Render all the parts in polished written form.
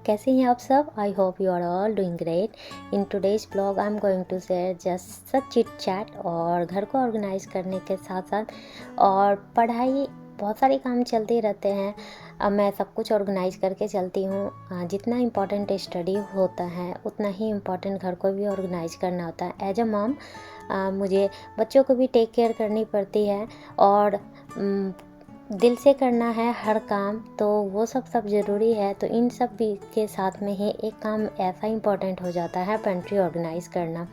कैसे हैं आप सब? I hope you are all doing great. In today's blog I am going to share just such chit chat और घर को ऑर्गेनाइज करने के साथ साथ और पढ़ाई, बहुत सारे काम चलते रहते हैं। अब मैं सब कुछ ऑर्गेनाइज करके चलती हूँ। जितना इम्पोर्टेंट स्टडी होता है उतना ही इम्पोर्टेंट घर को भी ऑर्गेनाइज करना होता है। एज अ मॉम मुझे बच्चों को भी टेक केयर करनी पड़ती है और दिल से करना है हर काम, तो वो सब ज़रूरी है। तो इन सब भी के साथ में ही एक काम ऐसा इम्पोर्टेंट हो जाता है, पेंट्री ऑर्गेनाइज़ करना।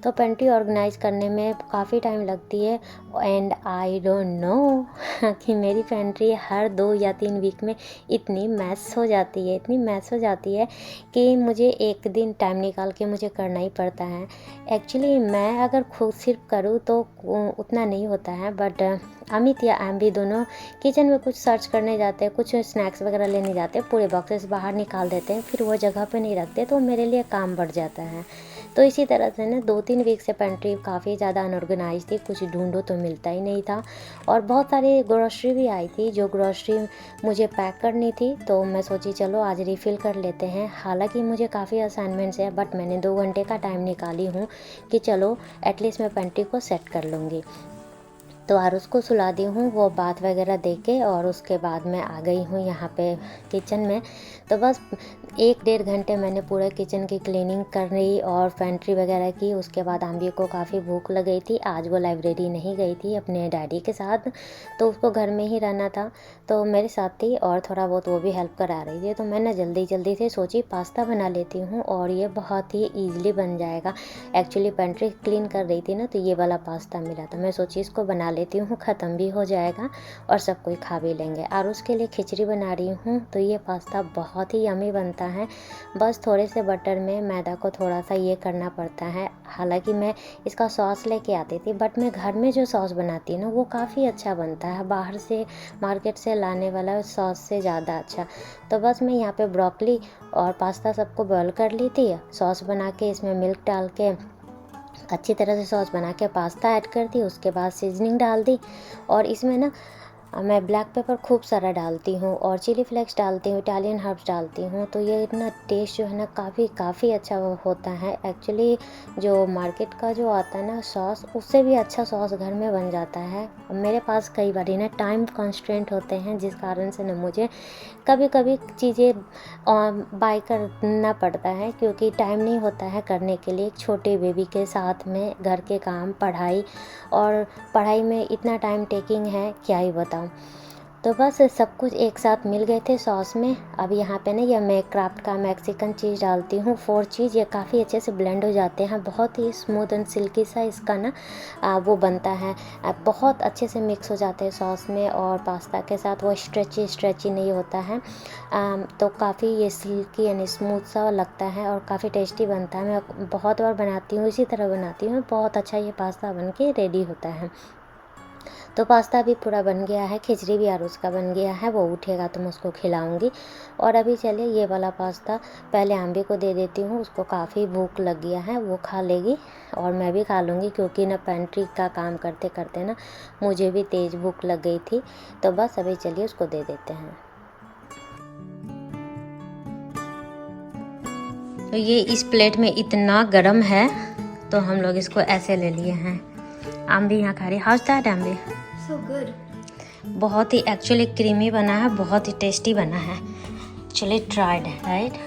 तो पेंट्री ऑर्गेनाइज़ करने में काफ़ी टाइम लगती है एंड आई डोंट नो कि मेरी पेंट्री हर 2 या 3 वीक में इतनी मैस हो जाती है कि मुझे एक दिन टाइम निकाल के मुझे करना ही पड़ता है। एक्चुअली मैं अगर खुद सिर्फ करूँ तो उतना नहीं होता है, बट अमित या एम भी दोनों किचन में कुछ सर्च करने जाते हैं, कुछ स्नैक्स वगैरह लेने जाते हैं, पूरे बॉक्सेस बाहर निकाल देते हैं, फिर वो जगह पे नहीं रखते, तो मेरे लिए काम बढ़ जाता है। तो इसी तरह से ना 2-3 वीक से पेंट्री काफ़ी ज़्यादा अनऑर्गेनाइज थी, कुछ ढूंढो तो मिलता ही नहीं था। और बहुत सारी ग्रोसरी भी आई थी जो ग्रोसरी मुझे पैक करनी थी, तो मैं सोची चलो आज रिफ़िल कर लेते हैं। हालांकि मुझे काफ़ी असाइनमेंट्स है, बट मैंने 2 घंटे का टाइम निकाली हूँ कि चलो एटलीस्ट मैं पेंट्री को सेट कर लूँगी। तो आरुष को सुला दी हूँ, वो बात वगैरह दे के, और उसके बाद मैं आ गई हूँ यहाँ पे किचन में। तो बस 1-1.5 घंटे मैंने पूरे किचन की क्लीनिंग कर रही और पेंट्री वगैरह की। उसके बाद आम्बी को काफ़ी भूख लग गई थी, आज वो लाइब्रेरी नहीं गई थी अपने डैडी के साथ, तो उसको घर में ही रहना था, तो मेरे साथ थी और थोड़ा बहुत वो भी हेल्प करा रही थी। तो मैंने जल्दी से सोची पास्ता बना लेती हूँ और ये बहुत ही ईजिली बन जाएगा। एक्चुअली पेंट्री क्लीन कर रही थी ना, तो ये वाला पास्ता मिला, तो मैं सोची इसको बना लेती हूँ, ख़त्म भी हो जाएगा और सब कोई खा भी लेंगे। और उसके लिए खिचड़ी बना रही हूँ। तो ये पास्ता बहुत ही यमी बनता है, बस थोड़े से बटर में मैदा को थोड़ा सा ये करना पड़ता है। हालांकि मैं इसका सॉस लेके आती थी, बट मैं घर में जो सॉस बनाती हूँ ना वो काफ़ी अच्छा बनता है, बाहर से मार्केट से लाने वाला सॉस से ज़्यादा अच्छा। तो बस मैं यहाँ पे ब्रोकली और पास्ता सबको बॉयल कर ली थी, सॉस बना के इसमें मिल्क डाल के अच्छी तरह से सॉस बना के पास्ता ऐड कर दी। उसके बाद सीजनिंग डाल दी और इसमें ना मैं ब्लैक पेपर खूब सारा डालती हूँ और चिली फ्लेक्स डालती हूँ, इटालियन हर्ब्स डालती हूँ। तो ये इतना टेस्ट जो है ना काफ़ी अच्छा होता है। एक्चुअली जो मार्केट का जो आता है ना सॉस, उससे भी अच्छा सॉस घर में बन जाता है। मेरे पास कई बार ना टाइम कंस्ट्रेंट होते हैं, जिस कारण से ना मुझे कभी कभी चीज़ें बाय करना पड़ता है, क्योंकि टाइम नहीं होता है करने के लिए। एक छोटे बेबी के साथ में घर के काम, पढ़ाई में इतना टाइम टेकिंग है क्या ही बताऊँ। तो बस सब कुछ एक साथ मिल गए थे सॉस में। अब यहाँ पे ना ये मैं क्राफ्ट का मैक्सिकन चीज़ डालती हूँ, 4 चीज़, ये काफ़ी अच्छे से ब्लेंड हो जाते हैं। बहुत ही स्मूथ एंड सिल्की सा इसका ना वो बनता है, बहुत अच्छे से मिक्स हो जाते हैं सॉस में, और पास्ता के साथ वो स्ट्रेची नहीं होता है। तो काफ़ी ये सिल्की यानी स्मूथ सा लगता है और काफ़ी टेस्टी बनता है। मैं बहुत बार बनाती हूँ, इसी तरह बनाती हूँ, बहुत अच्छा ये पास्ता बन के रेडी होता है। तो पास्ता भी पूरा बन गया है, खिचड़ी भी आरुष का बन गया है, वो उठेगा तो मैं उसको खिलाऊंगी। और अभी चलिए ये वाला पास्ता पहले आम्बी को दे देती हूँ, उसको काफ़ी भूख लग गया है, वो खा लेगी और मैं भी खा लूँगी, क्योंकि ना पेंट्री का काम करते करते ना मुझे भी तेज़ भूख लग गई थी। तो बस अभी चलिए उसको दे देते हैं। तो ये इस प्लेट में इतना गर्म है, तो हम लोग इसको ऐसे ले लिए हैं। आम्बी यहाँ खा रही। How that Ambi? So good. बहुत ही एक्चुअली क्रीमी बना है, बहुत ही टेस्टी बना है। एक्चुअली ट्राइड है, राइट?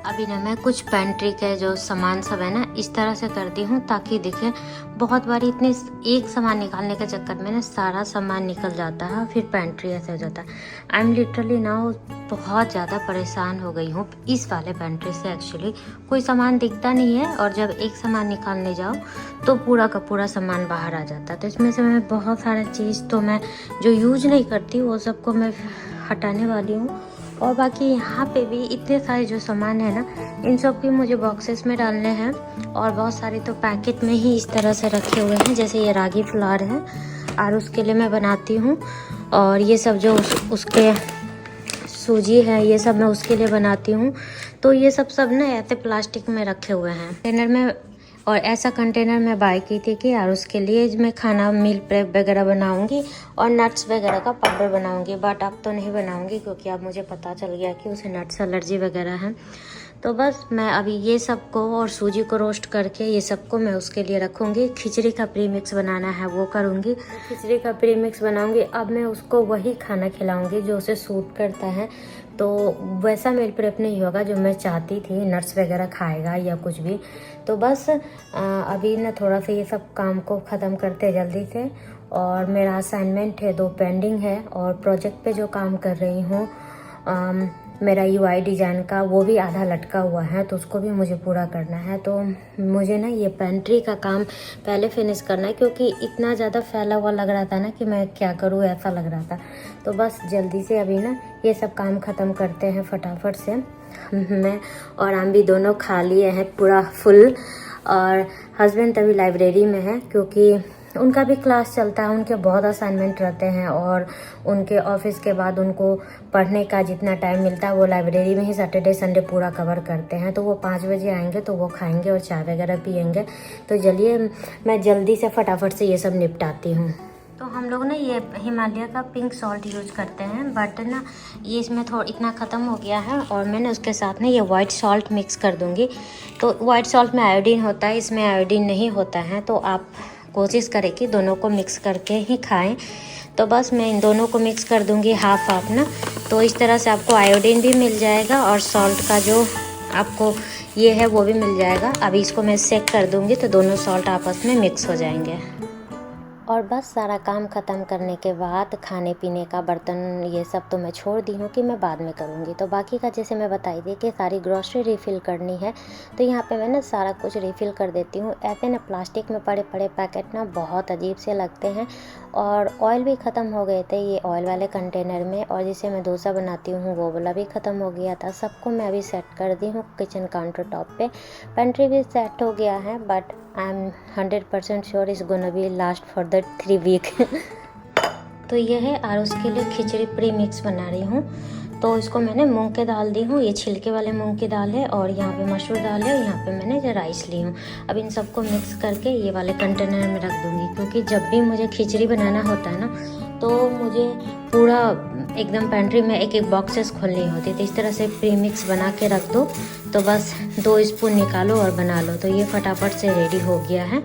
अभी ना मैं कुछ पेंट्री के जो सामान सब है ना इस तरह से करती हूँ ताकि दिखे। बहुत बार इतने एक सामान निकालने के चक्कर में ना सारा सामान निकल जाता है, फिर पेंट्री ऐसे हो जाता है। आई एम लिटरली नाउ बहुत ज़्यादा परेशान हो गई हूँ इस वाले पेंट्री से। एक्चुअली कोई सामान दिखता नहीं है, और जब एक सामान निकालने जाओ तो पूरा का पूरा सामान बाहर आ जाता है। तो इसमें से मैं बहुत सारा चीज़ तो मैं जो यूज नहीं करती वो सबको मैं हटाने वाली हूँ। और बाकी यहाँ पे भी इतने सारे जो सामान है ना, इन सब भी मुझे बॉक्सेस में डालने हैं, और बहुत सारे तो पैकेट में ही इस तरह से रखे हुए हैं। जैसे ये रागी फ्लावर है और उसके लिए मैं बनाती हूँ, और ये सब जो उसके सूजी है ये सब मैं उसके लिए बनाती हूँ। तो ये सब ना ऐसे प्लास्टिक में रखे हुए हैं कंटेनर में, और ऐसा कंटेनर मैं बाय की थी कि यार उसके लिए मैं खाना मील प्रेप वगैरह बनाऊंगी और नट्स वगैरह का पाउडर बनाऊंगी, बट अब तो नहीं बनाऊंगी क्योंकि अब मुझे पता चल गया कि उसे नट्स एलर्जी वगैरह है। तो बस मैं अभी ये सब को और सूजी को रोस्ट करके ये सब को मैं उसके लिए रखूँगी। खिचड़ी का प्रीमिक्स बनाना है वो करूँगी, खिचड़ी का प्रीमिक्स बनाऊँगी। अब मैं उसको वही खाना खिलाऊँगी जो उसे सूट करता है, तो वैसा मील प्रेप नहीं होगा जो मैं चाहती थी, नट्स वगैरह खाएगा या कुछ भी। तो बस अभी ना थोड़ा सा ये सब काम को ख़त्म करते जल्दी से, और मेरा असाइनमेंट है 2 पेंडिंग है, और प्रोजेक्ट पे जो काम कर रही हूँ मेरा UI डिज़ाइन का, वो भी आधा लटका हुआ है, तो उसको भी मुझे पूरा करना है। तो मुझे ना ये पेंट्री का काम पहले फिनिश करना है क्योंकि इतना ज़्यादा फैला हुआ लग रहा था ना कि मैं क्या करूँ ऐसा लग रहा था। तो बस जल्दी से अभी ना ये सब काम ख़त्म करते हैं फटाफट से। मैं और हम भी दोनों खा लिए हैं पूरा फुल, और हस्बैंड तभी लाइब्रेरी में है क्योंकि उनका भी क्लास चलता है, उनके बहुत असाइनमेंट रहते हैं, और उनके ऑफिस के बाद उनको पढ़ने का जितना टाइम मिलता है वो लाइब्रेरी में ही सैटरडे संडे पूरा कवर करते हैं। तो वो 5 बजे आएंगे तो वो खाएंगे और चाय वगैरह पियेंगे। तो चलिए मैं जल्दी से फटाफट से ये सब निपटाती हूँ। तो हम लोग ना ये हिमालय का पिंक सॉल्ट यूज करते हैं, बट ना ये इसमें थोड़ा इतना ख़त्म हो गया है, और मैंने उसके साथ ना ये वाइट सॉल्ट मिक्स कर दूँगी। तो वाइट सॉल्ट में आयोडीन होता है, इसमें आयोडीन नहीं होता है, तो आप कोशिश करें कि दोनों को मिक्स करके ही खाएं। तो बस मैं इन दोनों को मिक्स कर दूंगी हाफ हाफ ना, तो इस तरह से आपको आयोडीन भी मिल जाएगा और सॉल्ट का जो आपको ये है वो भी मिल जाएगा। अभी इसको मैं सेक कर दूंगी तो दोनों सॉल्ट आपस में मिक्स हो जाएंगे। और बस सारा काम ख़त्म करने के बाद खाने पीने का बर्तन ये सब तो मैं छोड़ दी हूँ कि मैं बाद में करूँगी। तो बाकी का जैसे मैं बताई थी कि सारी ग्रॉसरी रिफ़िल करनी है, तो यहाँ पे मैं ना सारा कुछ रिफ़िल कर देती हूँ। ऐसे ना प्लास्टिक में पड़े पड़े पैकेट ना बहुत अजीब से लगते हैं, और ऑयल भी ख़त्म हो गए थे ये ऑयल वाले कंटेनर में, और जिसे मैं डोसा बनाती हूँ वो वाला भी ख़त्म हो गया था। सबको मैं अभी सेट कर दी हूँ किचन काउंटर टॉप पे। पेंट्री भी सेट हो गया है, but I am 100% sure is gonna be last for the 3 week. तो ये है, और उसके लिए खिचड़ी प्री मिक्स बना रही हूँ। तो इसको मैंने मूंग के दाल दी हूँ, ये छिलके वाले मूंग की दाल है, और यहाँ पे मसूर दाल है, और यहाँ पे मैंने जो राइस ली हूँ। अब इन सबको मिक्स करके ये वाले कंटेनर में रख दूँगी, क्योंकि जब भी मुझे खिचड़ी बनाना होता है ना तो मुझे पूरा एकदम पेंट्री में एक एक बॉक्सेस खोलनी होती है। तो इस तरह से प्री मिक्स बना के रख दो, तो बस 2 स्पून निकालो और बना लो। तो ये फटाफट से रेडी हो गया है।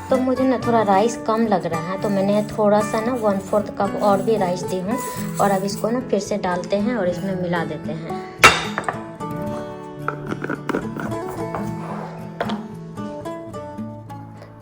तो मुझे ना थोड़ा राइस कम लग रहा है, तो मैंने थोड़ा सा ना 1/4 कप और भी राइस दी हूँ, और अब इसको ना फिर से डालते हैं और इसमें मिला देते हैं।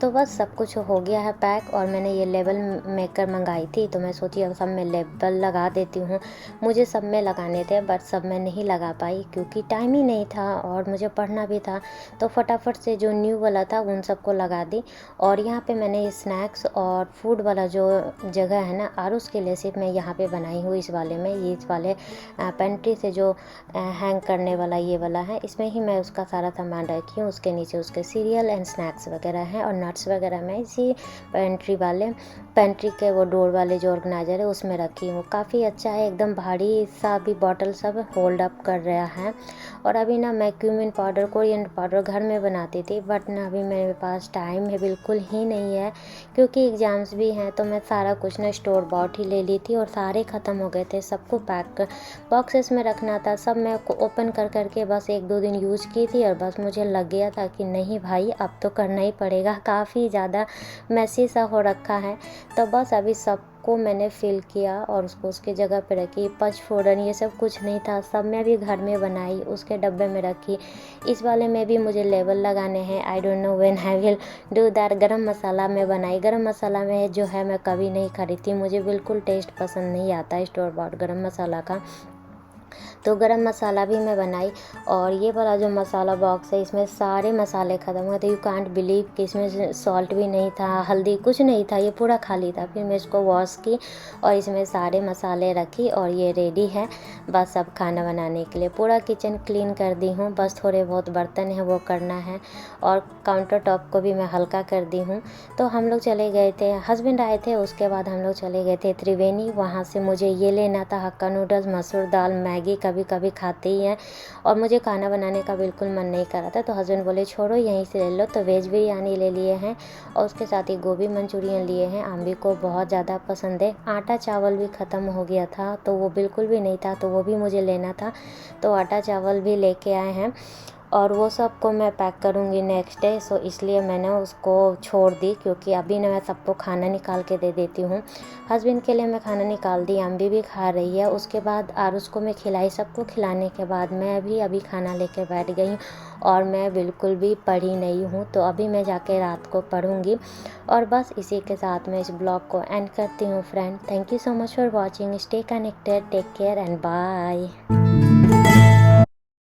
तो बस सब कुछ हो गया है पैक, और मैंने ये लेबल मेकर मंगाई थी, तो मैं सोची अब सब में लेबल लगा देती हूँ। मुझे सब में लगाने थे, बट सब में नहीं लगा पाई क्योंकि टाइम ही नहीं था और मुझे पढ़ना भी था। तो फटाफट से जो न्यू वाला था उन सबको लगा दी। और यहाँ पे मैंने ये स्नैक्स और फूड वाला जो जगह है ना आरूस के लिए सिर्फ मैं यहाँ पे बनाई हूँ इस वाले में। ये इस वाले पेंट्री से जो हैंग करने वाला ये वाला है, इसमें ही मैं उसका सारा सामान रखी हूँ। उसके नीचे उसके सीरियल एंड स्नैक्स वगैरह हैं, और नट्स वगैरह मैं इसी पेंट्री के वो डोर वाले जो ऑर्गेनाइजर है उसमें रखी हूँ। काफ़ी अच्छा है, एकदम भारी सा भी बॉटल सब होल्ड अप कर रहा है। और अभी ना मैं क्यूमिन पाउडर कोरिएंडर पाउडर घर में बनाती थी, बट ना अभी मेरे पास टाइम है बिल्कुल ही नहीं है क्योंकि एग्ज़ाम्स भी हैं। तो मैं सारा कुछ ना स्टोर बॉट ही ले ली थी और सारे ख़त्म हो गए थे। सबको पैक बॉक्सेस में रखना था, सब मैं ओपन कर करके बस 1-2 दिन यूज़ की थी, और बस मुझे लग गया था कि नहीं भाई अब तो करना ही पड़ेगा, काफ़ी ज़्यादा मैसी सा हो रखा है। तो बस अभी सबको मैंने फिल किया और उसको उसके जगह पे रखी। पचफोड़न ये सब कुछ नहीं था, सब मैं भी घर में बनाई, उसके डब्बे में रखी। इस वाले में भी मुझे लेबल लगाने हैं, I don't know when I will do that. गरम मसाला में बनाई, गरम मसाला में जो है मैं कभी नहीं खरीदती, मुझे बिल्कुल टेस्ट पसंद नहीं आता स्टोर बॉट गरम मसाला का। तो गरम मसाला भी मैं बनाई। और ये वाला जो मसाला बॉक्स है इसमें सारे मसाले ख़त्म हुए थे। यू कांट बिलीव कि इसमें सॉल्ट भी नहीं था, हल्दी कुछ नहीं था, ये पूरा खाली था। फिर मैं इसको वॉश की और इसमें सारे मसाले रखी और ये रेडी है बस अब खाना बनाने के लिए। पूरा किचन क्लीन कर दी हूँ, बस थोड़े बहुत बर्तन हैं वो करना है और काउंटर टॉप को भी मैं हल्का कर दी हूँ। तो हम लोग चले गए थे, हस्बैंड आए थे, उसके बाद हम लोग चले गए थे त्रिवेणी। वहाँ से मुझे ये लेना था हक्का नूडल्स, मसूर दाल, मैगी कभी कभी खाते ही हैं और मुझे खाना बनाने का बिल्कुल मन नहीं कर रहा था। तो हस्बैंड बोले छोड़ो यहीं से ले लो, तो वेज बिरयानी ले लिए हैं और उसके साथ ही गोभी मंचूरियन लिए हैं। आम्बी को बहुत ज़्यादा पसंद है। आटा चावल भी ख़त्म हो गया था तो वो बिल्कुल भी नहीं था, तो वो भी मुझे लेना था, तो आटा चावल भी लेके आए हैं और वो सब को मैं पैक करूँगी नेक्स्ट डे। सो इसलिए मैंने उसको छोड़ दी, क्योंकि अभी ना मैं सबको खाना निकाल के दे देती हूँ। हस्बैंड के लिए मैं खाना निकाल दी, अम्बी भी खा रही है, उसके बाद आरुष को मैं खिलाई। सबको खिलाने के बाद मैं भी अभी खाना लेके बैठ गई हूँ और मैं बिल्कुल भी पढ़ी नहीं हूँ, तो अभी मैं जाके रात को पढ़ूँगी। और बस इसी के साथ मैं इस ब्लॉग को एंड करती हूँ friend. Thank you so much for watching, stay connected, take care and bye.